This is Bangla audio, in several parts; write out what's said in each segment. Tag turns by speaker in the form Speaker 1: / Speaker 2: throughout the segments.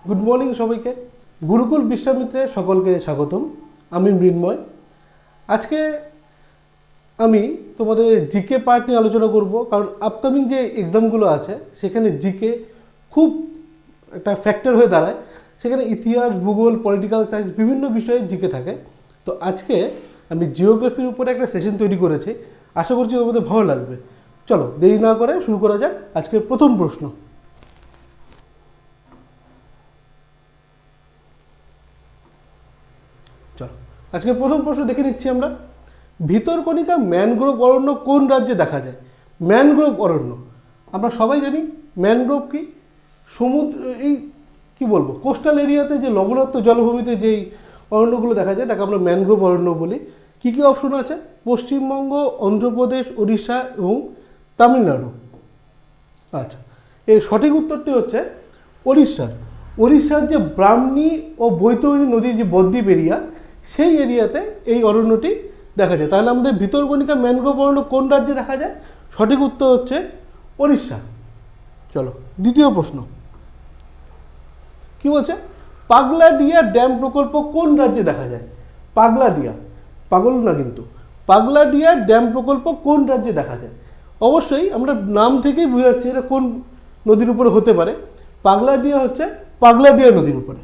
Speaker 1: গুড মর্নিং সবাইকে। গুরুকুল বিশ্বামিত্রে সকলকে স্বাগতম। আমি মৃন্ময়। আজকে আমি তোমাদের জিকে পার্ট নিয়ে আলোচনা করব, কারণ আপকামিং যে এক্সামগুলো আছে সেখানে জিকে খুব একটা ফ্যাক্টর হয়ে দাঁড়ায়। সেখানে ইতিহাস, ভূগোল, পলিটিক্যাল সায়েন্স বিভিন্ন বিষয়ে জিকে থাকে। তো আজকে আমি জিওগ্রাফির উপরে একটা সেশন তৈরি করেছি, আশা করছি তোমাদের ভালো লাগবে। চলো দেরি না করে শুরু করা যাক। আজকের প্রথম প্রশ্ন, আজকে প্রথম প্রশ্ন দেখে নিচ্ছি আমরা। ভিতরকণিকা ম্যানগ্রোভ অরণ্য কোন রাজ্যে দেখা যায়? ম্যানগ্রোভ অরণ্য আমরা সবাই জানি। ম্যানগ্রোভ কি? সমুদ্র, এই কি বলবো, কোস্টাল এরিয়াতে যে লবণাক্ত জলভূমিতে যেই অরণ্যগুলো দেখা যায় তাকে আমরা ম্যানগ্রোভ অরণ্য বলি। কি কি অপশন আছে? পশ্চিমবঙ্গ, অন্ধ্রপ্রদেশ, উড়িষ্যা এবং তামিলনাড়ু। আচ্ছা, এর সঠিক উত্তরটি হচ্ছে উড়িষ্যার। উড়িষ্যার যে ব্রাহ্মণী ও বৈতরণী নদীর যে বদ্বীপ এরিয়া, সেই এরিয়াতে এই অরণ্যটি দেখা যায়। তাহলে আমাদের ভিতরকণিকা ম্যানগ্রোভ অরণ্য কোন রাজ্যে দেখা যায়? সঠিক উত্তর হচ্ছে উড়িষ্যা। চলো দ্বিতীয় প্রশ্ন, কি বলছে? পাগলাডিয়া ড্যাম প্রকল্প কোন রাজ্যে দেখা যায়? পাগলাডিয়া, পাগল না কিন্তু, পাগলাডিয়া ড্যাম প্রকল্প কোন রাজ্যে দেখা যায়? অবশ্যই আমরা নাম থেকেই বুঝে যাচ্ছি এটা কোন নদীর উপরে হতে পারে। পাগলাডিয়া হচ্ছে পাগলাডিয়া নদীর উপরে।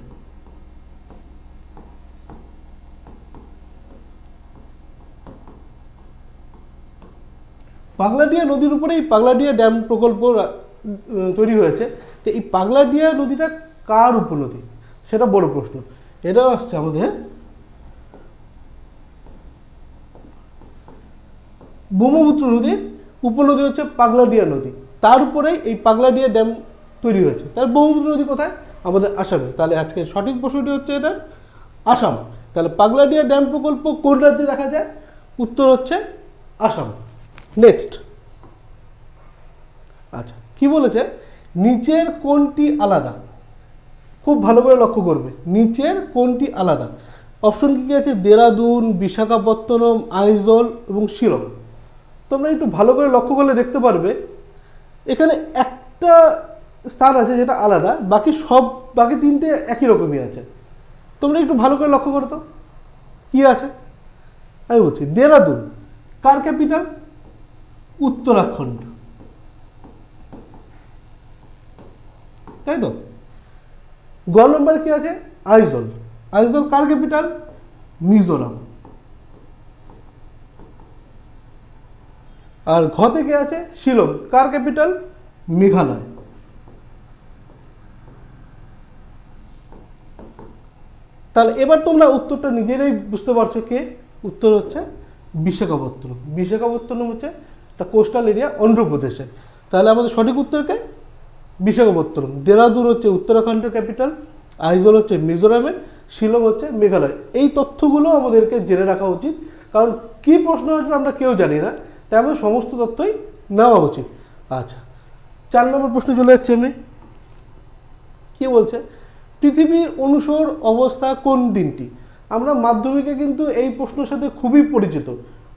Speaker 1: পাগলাডিয়া নদীর উপরে এই পাগলাডিয়া ড্যাম প্রকল্প তৈরি হয়েছে। তো এই পাগলাডিয়া নদীটা কার উপনদী সেটা বড় প্রশ্ন। এটাও আসছে আমাদের ব্রহ্মপুত্র নদীর উপনদী হচ্ছে পাগলাডিয়া নদী, তার উপরেই এই পাগলাডিয়া ড্যাম তৈরি হয়েছে। তাহলে ব্রহ্মপুত্র নদী কোথায়? আমাদের আসামে। তাহলে আজকে সঠিক প্রশ্নটি হচ্ছে এটা আসাম। তাহলে পাগলাডিয়া ড্যাম প্রকল্প কোন রাজ্যে দেখা যায়? উত্তর হচ্ছে আসাম। নেক্সট, আচ্ছা কি বলেছে? নিচের কোনটি আলাদা? খুব ভালো করে লক্ষ্য করবে, নিচের কোনটি আলাদা? অপশন কি আছে? দেরাদুন, বিশাখাপত্তনম, আইজল এবং শিলং। তোমরা একটু ভালো করে লক্ষ্য করলে দেখতে পারবে এখানে একটা স্থান আছে যেটা আলাদা, বাকি তিনটে একই রকমই আছে। তোমরা একটু ভালো করে লক্ষ্য করো তো কি আছে। আমি বলছি দেরাদুন কার ক্যাপিটাল? উত্তরাখণ্ড, তাই তো। গ নম্বর কি আছে? আইজল। আইজল কার ক্যাপিটাল? মিজোরাম। আর ঘ থেকে আছে শিলং, কার ক্যাপিটাল? মেঘালয়। তাহলে এবার তোমরা উত্তরটা নিজেরাই বুঝতে পারছো কে উত্তর হচ্ছে বিশাখাপত্তনম। বিশাখাপত্তনম হচ্ছে একটা কোস্টাল এরিয়া অন্ধ্রপ্রদেশে। তাহলে আমাদের সঠিক উত্তরকে বিশাখাপত্তনম। দেরাদুন হচ্ছে উত্তরাখণ্ডের ক্যাপিটাল, আইজল হচ্ছে মিজোরামের, শিলং হচ্ছে মেঘালয়। এই তথ্যগুলো আমাদেরকে জেনে রাখা উচিত, কারণ কি প্রশ্ন আসবে আমরা কেউ জানি না, তাই আমাদের সমস্ত তথ্যই নেওয়া উচিত। আচ্ছা, 4 নম্বর প্রশ্নে চলে যাচ্ছি আমি। কি বলছে? পৃথিবীর অনুসর অবস্থা কোন দিনটি? আমরা মাধ্যমিকে কিন্তু এই প্রশ্নের সাথে খুবই পরিচিত।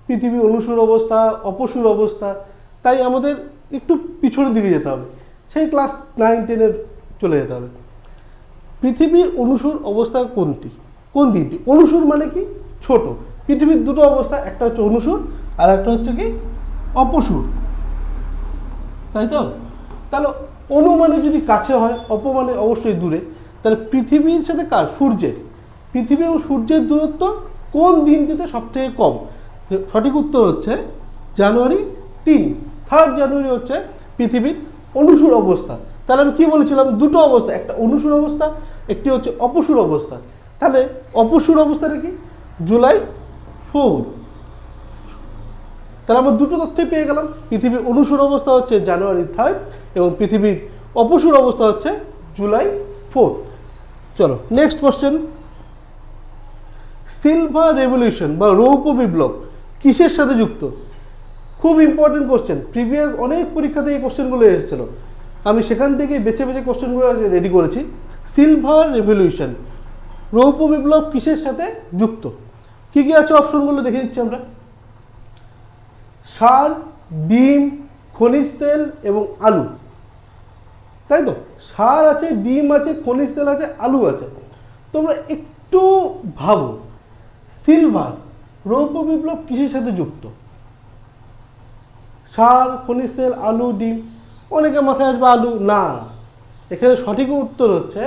Speaker 1: পৃথিবী অনুসর অবস্থা, অপসূর অবস্থা, তাই আমাদের একটু পিছনের দিকে যেতে হবে, সেই ক্লাস 9-10-এর চলে যেতে হবে। পৃথিবীর অনুসর অবস্থা কোনটি? কোন দিনটি? অনুসর মানে কি? ছোট। পৃথিবীর দুটো অবস্থা, একটা হচ্ছে অনুসর আর একটা হচ্ছে কি অপসূর, তাই তো। তাহলে অনু মানে যদি কাছে হয়, অপ মানে অবশ্যই দূরে। তাহলে পৃথিবীর সাথে কার? সূর্যের। পৃথিবী এবং সূর্যের দূরত্ব কোন দিনটিতে সব থেকে কম? সঠিক উত্তর হচ্ছে জানুয়ারি 3। 3 জানুয়ারি হচ্ছে পৃথিবীর অনুসর অবস্থা। তাহলে আমি কি বলেছিলাম? দুটো অবস্থা, একটা অনুসর অবস্থা, একটি হচ্ছে অপসূর অবস্থা। তাহলে অপসূর অবস্থাটা কি? জুলাই 4। তাহলে আমরা দুটো তথ্যই পেয়ে গেলাম। পৃথিবীর অনুসর অবস্থা হচ্ছে জানুয়ারি 3 এবং পৃথিবীর অপসূর অবস্থা হচ্ছে জুলাই 4। চলো নেক্সট কোশ্চেন। সিলভার রেভলিউশন বা রৌপ্য বিপ্লব কিসের সাথে যুক্ত? খুব ইম্পর্টেন্ট কোশ্চেন, প্রিভিয়াস অনেক পরীক্ষাতে এই কোশ্চেনগুলো এসেছিল, আমি সেখান থেকে বেছে বেছে কোশ্চেনগুলো রেডি করেছি। সিলভার রেভলিউশন, রৌপ্য বিপ্লব কিসের সাথে যুক্ত? কি কি আছে অপশনগুলো দেখে নিচ্ছি আমরা। সার, ডিম, খনিজ তেল এবং আলু। তাই তো? সার আছে, ডিম আছে, খনিজ তেল আছে, আলু আছে। তোমরা একটু ভাবো, সিলভার রৌপ্য বিপ্লব কিসের সাথে যুক্ত? সার, খনিজ তেল, আলু, ডিম। অনেকে মাথায় আসবে আলু, না, এখানে সঠিক উত্তর হচ্ছে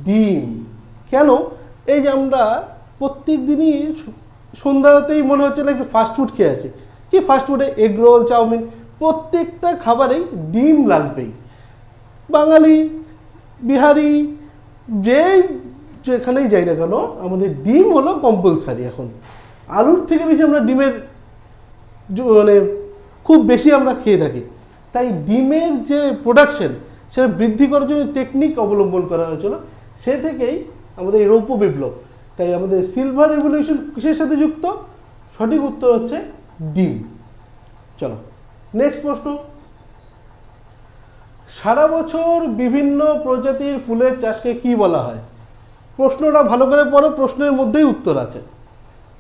Speaker 1: ডিম। কেন? এই যে আমরা প্রত্যেক দিনই সন্ধ্যাতেই মনে হচ্ছে না একটু ফাস্টফুড খেয়ে আছি। কি ফাস্টফুডে? এগ রোল, চাউমিন, প্রত্যেকটা খাবারেই ডিম লাগবেই। বাঙালি, বিহারি, যেখানেই যাই না কেন আমাদের ডিম হলো কম্পালসারি। এখন আলুর থেকে বেশি আমরা ডিমের মানে খুব বেশি আমরা খেয়ে থাকি। তাই ডিমের যে প্রোডাকশন সেটা বৃদ্ধি করার জন্য টেকনিক অবলম্বন করা হয়েছিল, সে থেকেই আমাদের এই রৌপ্য বিপ্লব। তাই আমাদের সিলভার রেভলিউশন কিসের সাথে যুক্ত? সঠিক উত্তর হচ্ছে ডিম। চলো নেক্সট প্রশ্ন। সারা বছর বিভিন্ন প্রজাতির ফুলের চাষকে কি বলা হয়? প্রশ্নটা ভালো করে পড়ো, প্রশ্নের মধ্যেই উত্তর আছে।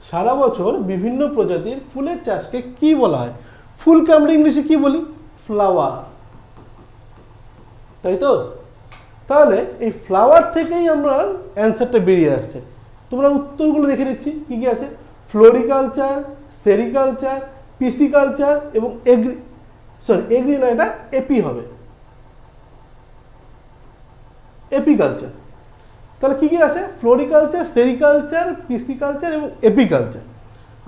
Speaker 1: সারা বছর বিভিন্ন প্রজাতির ফুলের চাষকে কি বলা হয়? ফুলকে আমরা ইংলিশে কি বলি? ফ্লাওয়ার, তাই তো? তাহলে এই ফ্লাওয়ার থেকেই আমরা অ্যান্সারটা বেরিয়ে আসছে। তোমরা উত্তরগুলো দেখে নিচ্ছি কি কি আছে। ফ্লোরিকালচার, সেরিকালচার, পিসিকালচার এবং এগ্রি না, এটা এপি হবে, এপিকালচার। তাহলে কি কি আছে? ফ্লোরিকালচার, সেরিকালচার, পিসিকালচার এবং এপিকালচার।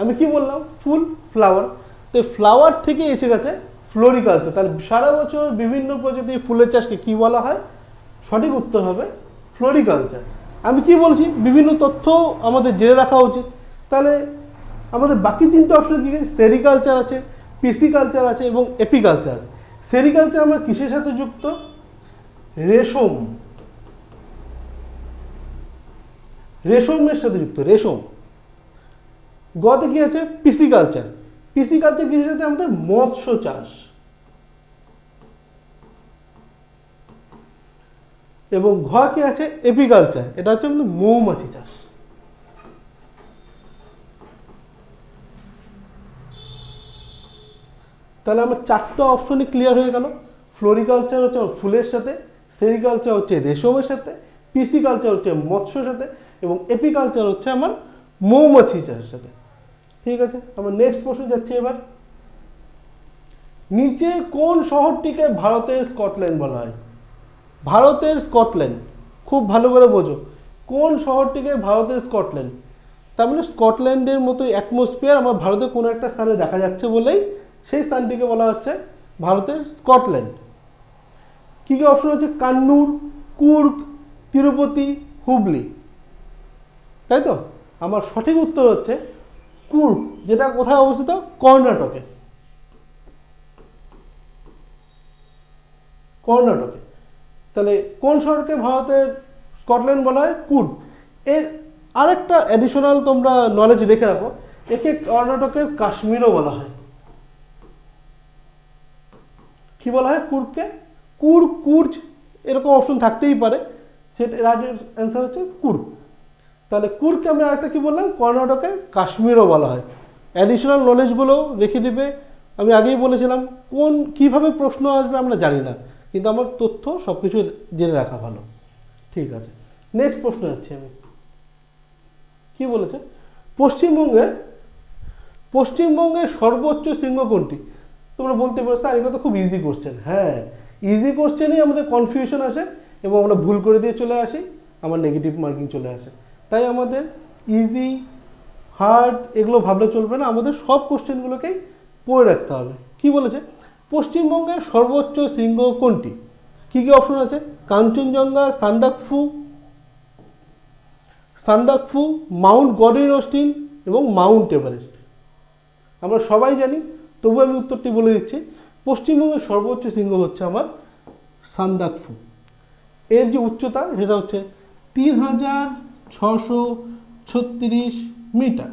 Speaker 1: আমি কি বললাম? ফুল, ফ্লাওয়ার। তো ফ্লাওয়ার থেকে এসে গেছে ফ্লোরিকালচার। তাহলে সারা বছর বিভিন্ন প্রজাতির ফুলের চাষকে কি বলা হয়? সঠিক উত্তর হবে ফ্লোরিকালচার। আমি কি বলছি? বিভিন্ন তথ্য আমাদের জেনে রাখা উচিত। তাহলে আমাদের বাকি তিনটে অপশন কি? সেরিকালচার আছে, পিসিকালচার আছে এবং এপিকালচার আছে। সেরিকালচার আমরা কিসের সাথে যুক্ত? রেশম, রেশমের সাথে যুক্ত, রেশম। গতে কি আছে? পিসিকালচার। পিসিকালচার কিসের সাথে? আমাদের মৎস্য চাষ। এবং ঘ কি আছে? এপিকালচার, এটা হচ্ছে আমাদের মৌমাছি চাষ। তাহলে আমার চারটা অপশনই ক্লিয়ার হয়ে গেল। ফ্লোরিকালচার হচ্ছে ফুলের সাথে, সেরিকালচার হচ্ছে রেশমের সাথে, পিসিকালচার হচ্ছে মৎস্যের সাথে এবং এপিকালচার হচ্ছে আমার মৌমাছি চাষের সাথে। ঠিক আছে, আমরা নেক্সট প্রশ্ন যাচ্ছি এবার। নিচে কোন শহরটিকে ভারতের স্কটল্যান্ড বলা হয়? ভারতের স্কটল্যান্ড, খুব ভালো করে বোঝো, কোন শহরটিকে ভারতের স্কটল্যান্ড? তার মানে স্কটল্যান্ডের মতো অ্যাটমসফিয়ার আমার ভারতের কোনো একটা স্থানে দেখা যাচ্ছে বলেই সেই স্থানটিকে বলা হচ্ছে ভারতের স্কটল্যান্ড। কী কী অপশন হচ্ছে? কান্নুর, কুর্গ, তিরুপতি, হুবলি, তাই তো? আমার সঠিক উত্তর হচ্ছে কুর্গ, যেটা কোথায় অবস্থিত? কর্ণাটকে। কর্ণাটকে। তাহলে কোন শহরকে ভারতের স্কটল্যান্ড বলা হয়? কুর্গ। এর আরেকটা অ্যাডিশনাল তোমরা নলেজ রেখে রাখো, একে কর্ণাটকের কাশ্মীরও বলা হয়। কি বলা হয় কুর্গকে? কুর্গ, কুর্জ, এরকম অপশন থাকতেই পারে, সেটা রাজের অ্যান্সার হচ্ছে কুর্গ। তাহলে কুর্গকে আমরা একটা কি বললাম? কর্ণাটকের কাশ্মীরও বলা হয়। অ্যাডিশনাল নলেজগুলো রেখে দিবে। আমি আগেই বলেছিলাম কিভাবে প্রশ্ন আসবে আমরা জানি না, কিন্তু আমার তথ্য সব কিছু জেনে রাখা ভালো। ঠিক আছে, নেক্সট প্রশ্ন যাচ্ছি আমি। কি বলেছে? পশ্চিমবঙ্গের সর্বোচ্চ শৃঙ্গ কোনটি? তোমরা বলতে পারো স্যার এগুলো তো খুব ইজি কোশ্চেন। হ্যাঁ, ইজি কোশ্চেনেই আমাদের কনফিউশন আসে এবং আমরা ভুল করে দিয়ে চলে আসি, আমার নেগেটিভ মার্কিং চলে আসে। তাই আমাদের ইজি, হার্ড এগুলো ভাবলে চলবে না, আমাদের সব কোশ্চেনগুলোকেই পড়ে রাখতে হবে। কি বলেছে? পশ্চিমবঙ্গের সর্বোচ্চ শৃঙ্গ কোনটি? কি কি অপশন আছে? Kanchenjunga, Sandakphu, Mount Godwin Austen এবং মাউন্ট এভারেস্ট। আমরা সবাই জানি, তবু আমি উত্তরটি বলে দিচ্ছি। পশ্চিমবঙ্গের সর্বোচ্চ শৃঙ্গ হচ্ছে আমার সান্দাকফু। এর যে উচ্চতা সেটা হচ্ছে 3636 মিটার।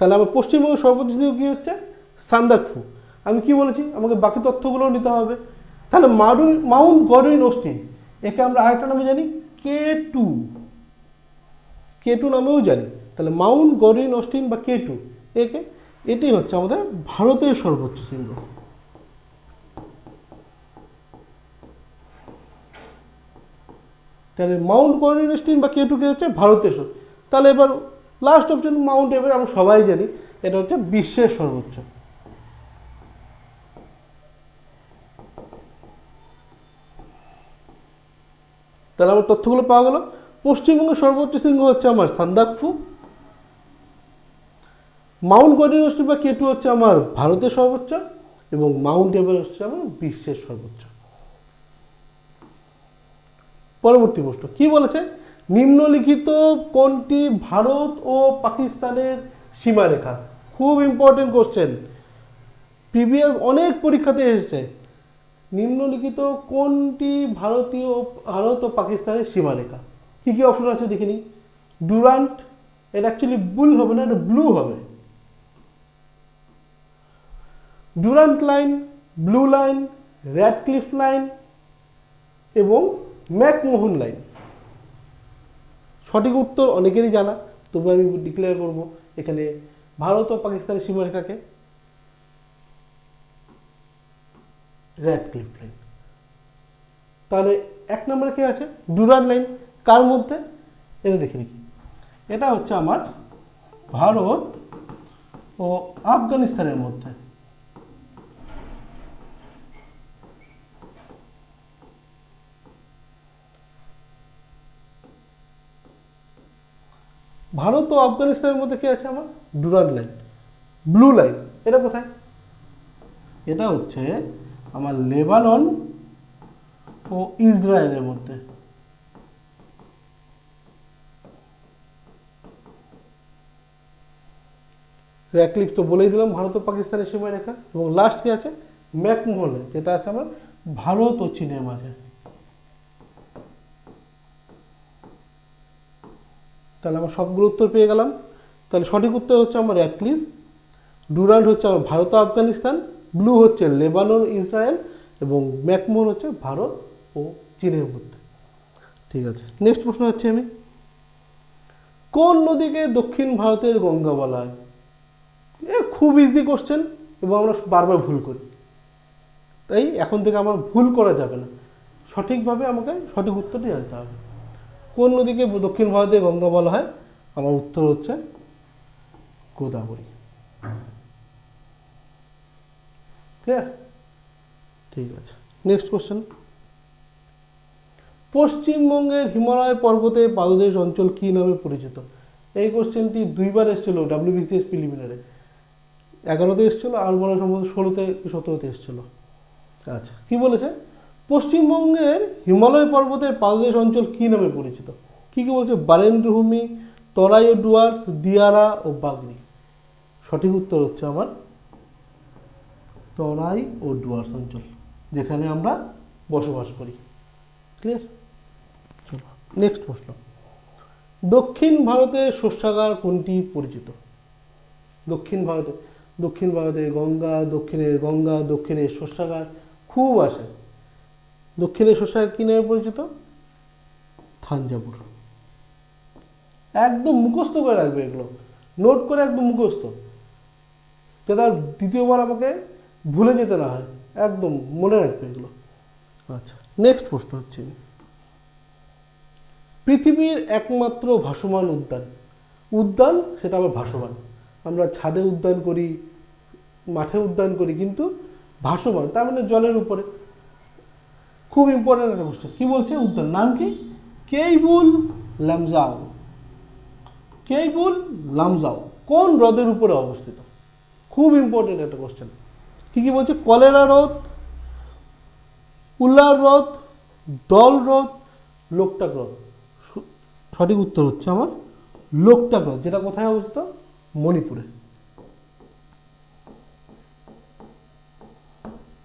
Speaker 1: তাহলে আমার পশ্চিমবঙ্গের সর্বোচ্চ শৃঙ্গ কী হচ্ছে? সান্দাকফু। আমি কি বলেছি? আমাকে বাকি তথ্যগুলোও নিতে হবে। তাহলে মাউন্ট গডউইন অস্টিন, একে আমরা আরেকটা নামে জানি K2 নামেও জানি। তাহলে মাউন্ট গডউইন অস্টিন বা K2, এটি হচ্ছে আমাদের ভারতের সর্বোচ্চ শৃঙ্গ। তাহলে মাউন্ট কর্নিয়াল বা K2 কে হচ্ছে ভারতের সর্বোচ্চ। তাহলে এবার লাস্ট অপশন মাউন্ট এভারেস্ট, আমরা সবাই জানি এটা হচ্ছে বিশ্বের সর্বোচ্চ। তাহলে আমার তথ্যগুলো পাওয়া গেল। পশ্চিমবঙ্গের সর্বোচ্চ শৃঙ্গ হচ্ছে আমার সান্দাকফু, মাউন্ট কর্নিয়াল বা K2 হচ্ছে আমার ভারতের সর্বোচ্চ, এবং মাউন্ট এভারেস্ট হচ্ছে আমার বিশ্বের সর্বোচ্চ। পরবর্তী প্রশ্ন কি বলেছে, নিম্নলিখিত কোনটি ভারত ও পাকিস্তানের সীমারেখা? খুব ইম্পর্টেন্ট কোশ্চেন, প্রিভিয়াস অনেক পরীক্ষাতে এসেছে। নিম্নলিখিত কোনটি ভারত ও পাকিস্তানের সীমারেখা? কি কি অপশন আছে দেখে নিই। ডুরান্ট, এটা অ্যাকচুয়ালি বুল হবে না, এটা ব্লু হবে। Durand line, blue line, Radcliffe line এবং ম্যাকমোহন লাইন। সঠিক উত্তর অনেকেরই জানা, তবু আমি ডিক্লেয়ার করব এখানে ভারত ও পাকিস্তানের সীমারেখাকে র্যাডক্লিফ লাইন। তাহলে এক নম্বরে কে আছে? Durand line. কার মধ্যে? এটা দেখে নিই। এটা হচ্ছে আমার ভারত ও আফগানিস্তানের মধ্যে। ভারত ও আফগানিস্তানের মধ্যে কি আছে আমার? Durand line. ব্লু লাইন এটা কোথায়? এটা হচ্ছে আমার লেবানন ও ইসরায়েলের মধ্যে। র্যাডক্লিফ তো বলেই দিলাম ভারত ও পাকিস্তানের সীমারেখা। এবং লাস্ট কি আছে? ম্যাকমোহন লাইন, যেটা আছে আমার ভারত ও চীনের মাঝে। তাহলে আমরা সবগুলো উত্তর পেয়ে গেলাম। তাহলে সঠিক উত্তর হচ্ছে আমার র্যাডক্লিফ, ডুরান্ট হচ্ছে আমার ভারত ও আফগানিস্তান, ব্লু হচ্ছে লেবানন ইসরায়েল, এবং ম্যাকমোহন হচ্ছে ভারত ও চীনের মধ্যে। ঠিক আছে, নেক্সট প্রশ্ন হচ্ছে আমি, কোন নদীকে দক্ষিণ ভারতের গঙ্গা বলা হয়? খুব ইজি কোশ্চেন এবং আমরা বারবার ভুল করি, তাই এখন থেকে আমার ভুল করা যাবে না, সঠিকভাবে আমাকে সঠিক উত্তরটি জানতে হবে। কোন নদীকে দক্ষিণ ভারতের গঙ্গা বলা হয়? আমার উত্তর হচ্ছে গোদাবরী। ক্লিয়ার? ঠিক আছে, নেক্সট কোশ্চেন, পশ্চিমবঙ্গের হিমালয় পর্বতের পাদদেশ অঞ্চল কি নামে পরিচিত? এই কোশ্চেনটি দুইবার এসেছিল WBCS প্রিলিমিনারে, 11তে এসেছিল আর মনে সম্ভবত 16তে 17তে এসেছিল। আচ্ছা, কি বলেছে, পশ্চিমবঙ্গের হিমালয় পর্বতের পাদদেশ অঞ্চল কি নামে পরিচিত? কি কি বলছে? বারেন্দ্রভূমি, তরাই ও ডুয়ার্স, দিয়ারা ও বাগরি। সঠিক উত্তর হচ্ছে আমার তরাই ও ডুয়ার্স অঞ্চল, যেখানে আমরা বসবাস করি। ক্লিয়ার? চলো নেক্সট প্রশ্ন, দক্ষিণ ভারতের শস্যাগার কোনটি পরিচিত? দক্ষিণ ভারতে দক্ষিণের শস্যাগার খুব আসে। দক্ষিণের শস্যাগার কি নামে পরিচিত? থাঞ্জাভুর। একদম মুখস্থ করে রাখবে, এগুলো নোট করে একদম মুখস্থ, যাতে আর দ্বিতীয়বার আমাকে ভুলে যেতে না হয়, একদম মনে রাখবে এগুলো। আচ্ছা, নেক্সট প্রশ্ন হচ্ছে, পৃথিবীর একমাত্র ভাসমান উদ্যান সেটা আবার ভাসমান। আমরা ছাদে উদ্যান করি, মাঠে উদ্যান করি, কিন্তু ভাসমান, তার মানে জলের উপরে। খুব ইম্পর্টেন্ট একটা কোশ্চেন, কি বলছে উদ্যান নাম কি? কেইবুল লামজাও কোন হ্রদের উপরে অবস্থিত? খুব ইম্পর্টেন্ট একটা কোশ্চেন। কি কি বলছে? কলেরা হ্রদ, উল্লার হ্রদ, দল হ্রদ, লোকটাক হ্রদ। সঠিক উত্তর হচ্ছে আমার লোকটাক হ্রদ, যেটা কোথায় অবস্থিত?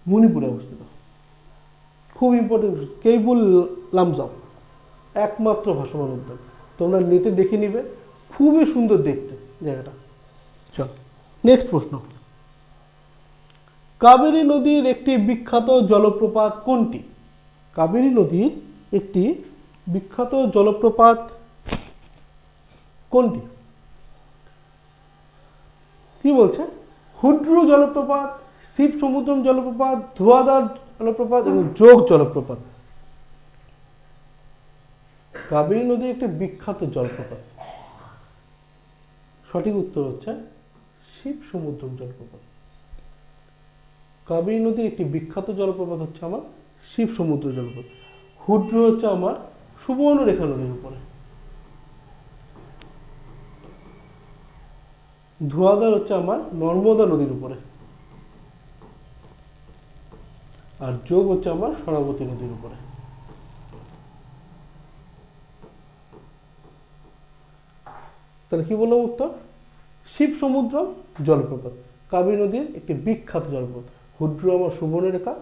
Speaker 1: মণিপুরে অবস্থিত। খুব ইম্পর্টেন্ট, কেইবুল লামজাও একমাত্র ভাসমান উদ্যান। তোমরা নেটে দেখে নিবে, খুবই সুন্দর দেখতে জায়গাটা। চল নেক্সট প্রশ্ন, কাবেরী নদীর একটি বিখ্যাত জলপ্রপাত কোনটি? কাবেরী নদীর একটি বিখ্যাত জলপ্রপাত কোনটি? কি বলছে? হুড্রু জলপ্রপাত, শিব সমুদ্রম জলপ্রপাত, ধোয়াধার জলপ্রপাত এবং যোগ জলপ্রপাত। কাবেরী নদী একটি বিখ্যাত জলপ্রপাত। সঠিক উত্তর হচ্ছে শিব সমুদ্রম জলপ্রপাত। কাবেরী নদীর একটি বিখ্যাত জলপ্রপাত হচ্ছে আমার শিব সমুদ্র জলপ্রপাত। হুড্র হচ্ছে আমার সুবর্ণরেখা নদীর উপরে। ধোঁয়াধার হচ্ছে আমার নর্মদা নদীর উপরে। আর যোগ হচ্ছে আমার সরাবতী নদীর উপরে। তাহলে কি বললাম উত্তর? শিব সমুদ্র জলপ্রপাত, কাবেরী নদীর একটি বিখ্যাত জলপ্রপাত। হুড্র আমার সুবর্ণরেখা,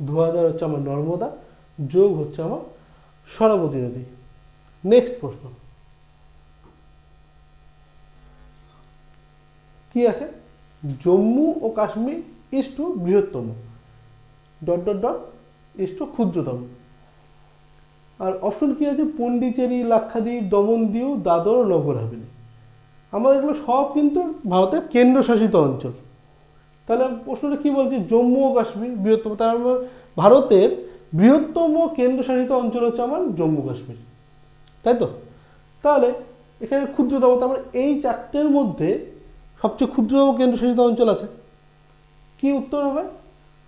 Speaker 1: ধোঁয়াধার হচ্ছে আমার নর্মদা, যোগ হচ্ছে আমার সরাবতী নদী। নেক্সট প্রশ্ন কি আছে? জম্মু ও কাশ্মীর ইজ টু বৃহত্তম dot dot dot is to ক্ষুদ্রতম। আর অপশন কি আছে? পন্ডিচেরি, লাক্ষাদ্বীপ, দমনদিউ, দাদর, নগর হাভেলি। আমাদের এগুলো সব কিন্তু ভারতের কেন্দ্রশাসিত অঞ্চল। তাহলে প্রশ্নটা কি বলছে? জম্মু ও কাশ্মীর বৃহত্তম, তার ভারতের বৃহত্তম কেন্দ্রশাসিত অঞ্চল হচ্ছে আমার জম্মু কাশ্মীর, তাই তো? তাহলে এখানে ক্ষুদ্রতম, তারপরে এই চারটের মধ্যে সবচেয়ে ক্ষুদ্রতম কেন্দ্রশাসিত অঞ্চল আছে। কি উত্তর হবে?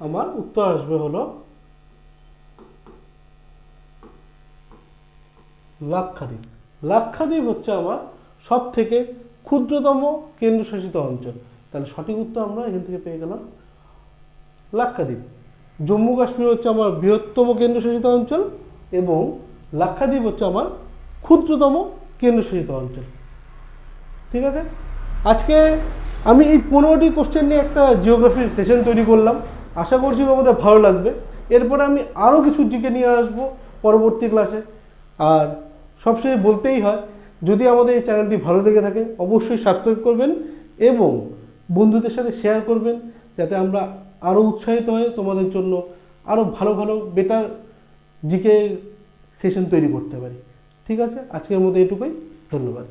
Speaker 1: আমার উত্তর আসবে হলো লাক্ষাদ্বীপ। লাক্ষাদ্বীপ হচ্ছে আমার সব থেকে ক্ষুদ্রতম কেন্দ্রশাসিত অঞ্চল। তাহলে সঠিক উত্তর আমরা এখান থেকে পেয়ে গেলাম লাক্ষাদ্বীপ। জম্মু কাশ্মীর হচ্ছে আমার বৃহত্তম কেন্দ্রশাসিত অঞ্চল এবং লাক্ষাদ্বীপ হচ্ছে আমার ক্ষুদ্রতম কেন্দ্রশাসিত অঞ্চল। ঠিক আছে, আজকে আমি এই 15টি কোশ্চেন নিয়ে একটা জিওগ্রাফির সেশন তৈরি করলাম। আশা করছি তোমাদের ভালো লাগবে। এরপরে আমি আরও কিছু জিকে নিয়ে আসবো পরবর্তী ক্লাসে। আর সবশেষে বলতেই হয়, যদি আমাদের এই চ্যানেলটি ভালো লেগে থাকে অবশ্যই সাবস্ক্রাইব করবেন এবং বন্ধুদের সাথে শেয়ার করবেন, যাতে আমরা আরও উৎসাহিত হয়ে তোমাদের জন্য আরও ভালো ভালো বেটার জিকে সেশন তৈরি করতে পারি। ঠিক আছে, আজকের মতো এটুকুই। ধন্যবাদ।